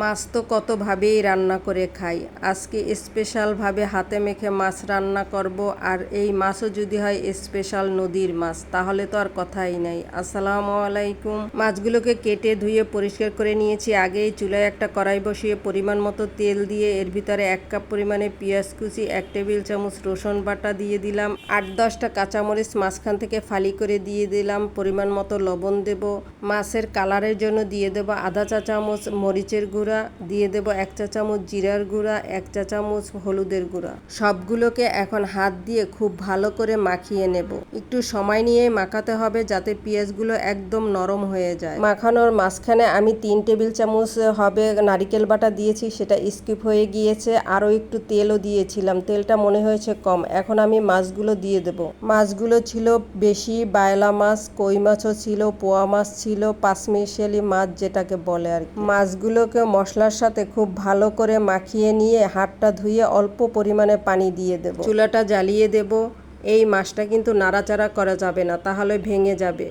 মাছ তো কতভাবেই রান্না করে খাই। আজকে স্পেশালভাবে হাতে মেখে মাছ রান্না করব। আর এই মাছও যদি হয় স্পেশাল নদীর মাছ, তাহলে তো আর কথাই নাই। আসসালামু আলাইকুম। মাছগুলোকে কেটে ধুয়ে পরিষ্কার করে নিয়েছি। আগেই চুলায় একটা কড়াই বসিয়ে পরিমাণ মতো তেল দিয়ে এর ভিতরে 1 কাপ পরিমাণে পেঁয়াজ কুচি, 1 টেবিল চামচ রসুন বাটা দিয়ে দিলাম, 8-10টা কাঁচামরিচ মাঝখান থেকে ফালি করে দিয়ে দিলাম, পরিমাণ মতো লবণ দেব, মাছের কালারের জন্য দিয়ে দেব আধা চা চামচ মরিচের গুঁড়া, দিয়ে দেব 1 চা চামচ জিরার গুঁড়া, 1 চা চামচ হলুদের গুঁড়া। সবগুলোকে এখন হাত দিয়ে খুব ভালো করে মাখিয়ে নেব। একটু সময় নিয়ে মাখাতে হবে যাতে পেঁয়াজগুলো একদম নরম হয়ে যায়। মাখানোর মাঝখানে আমি 3 টেবিল চামচ হবে নারিকেল বাটা দিয়েছি, সেটা স্কিপ হয়ে গিয়েছে। আরও একটু তেলও দিয়েছিলাম, তেলটা মনে হয়েছে কম। এখন আমি মাছগুলো দিয়ে দেব। মাছগুলো ছিল বেশি বায়লা মাছ, কই মাছও ছিল, পোয়া মাছ ছিল, পাঁচমিশালি মাছ যেটাকে বলে আর কি। মাছগুলোকে মশলার সাথে খুব ভালো করে মাখিয়ে নিয়ে হাতটা ধুয়ে অল্প পরিমাণে পানি দিয়ে দেব। চুলাটা জ্বালিয়ে দেব। এই মাছটা কিন্তু নাড়াচাড়া করা যাবে না, তাহলে ভেঙে যাবে।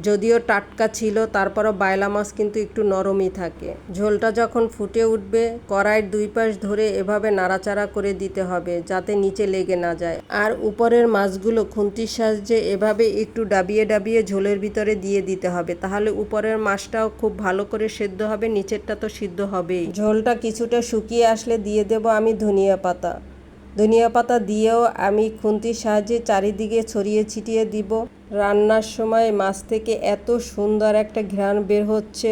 যদিও টাটকা ছিল, তারপরও বায়লা মাছ কিন্তু একটু নরমই থাকে। ঝোলটা যখন ফুটে উঠবে, কড়াইয়ের 2 পাশ ধরে এভাবে নাড়াচাড়া করে দিতে হবে যাতে নিচে লেগে না যায়। আর উপরের মাছগুলো খুন্তির সাহায্যে এভাবে একটু ডাবিয়ে ডাবিয়ে ঝোলের ভিতরে দিয়ে দিতে হবে, তাহলে উপরের মাছটাও খুব ভালো করে সেদ্ধ হবে, নিচেরটা তো সিদ্ধ হবেই। ঝোলটা কিছুটা শুকিয়ে আসলে দিয়ে দেব আমি ধনিয়া পাতা। ধনিয়া পাতা দিয়েও আমি খুন্তির সাহায্যে চারিদিকে ছড়িয়ে ছিটিয়ে দিব। রান্নার সময় মাছ থেকে এত সুন্দর একটা ঘ্রাণ বের হচ্ছে,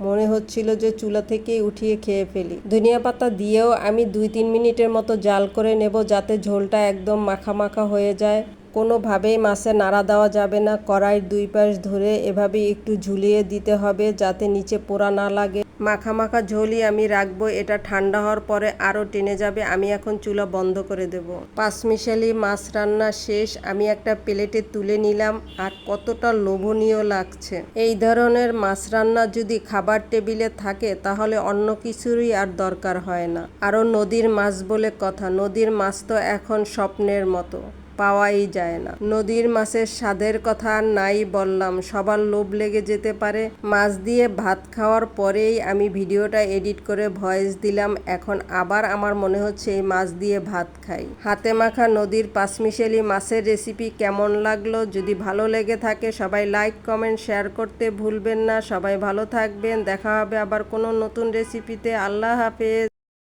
মনে হচ্ছিল যে চুলা থেকেই উঠিয়ে খেয়ে ফেলি। ধনিয়া পাতা দিয়েও আমি 2-3 মিনিটের মতো জাল করে নেব যাতে ঝোলটা একদম মাখা মাখা হয়ে যায়। কোনোভাবেই মাছে নাড়া দেওয়া যাবে না। কড়াইয়ের 2 পাশ ধরে এভাবে একটু ঝুলিয়ে দিতে হবে যাতে নিচে পোড়া না লাগে। মাখা মাখা ঝোলই আমি রাখবো, এটা ঠান্ডা হওয়ার পরে আরও টেনে যাবে। আমি এখন চুলা বন্ধ করে দেব। পাঁচমিশালি মাছ রান্না শেষ। আমি একটা প্লেটে তুলে নিলাম। আর কতটা লোভনীয় লাগছে। এই ধরনের মাছ রান্না যদি খাবার টেবিলে থাকে তাহলে অন্য কিছুরই আর দরকার হয় না। আরও নদীর মাছ বলে কথা, নদীর মাছ তো এখন স্বপ্নের মতো, পাওয়াই যায় না। নদীর মাছের স্বাদের কথা আর নাই বললাম, সবার লোভ লেগে যেতে পারে। মাছ দিয়ে ভাত খাওয়ার পরেই আমি ভিডিওটা এডিট করে ভয়েস দিলাম। এখন আবার আমার মনে হচ্ছে এই মাছ দিয়ে ভাত খাই। হাতে মাখা নদীর পাঁচমিশালি মাছের রেসিপি কেমন লাগলো? যদি ভালো লেগে থাকে সবাই লাইক, কমেন্ট, শেয়ার করতে ভুলবেন না। সবাই ভালো থাকবেন। দেখা হবে আবার কোনো নতুন রেসিপিতে। আল্লাহ হাফেজ।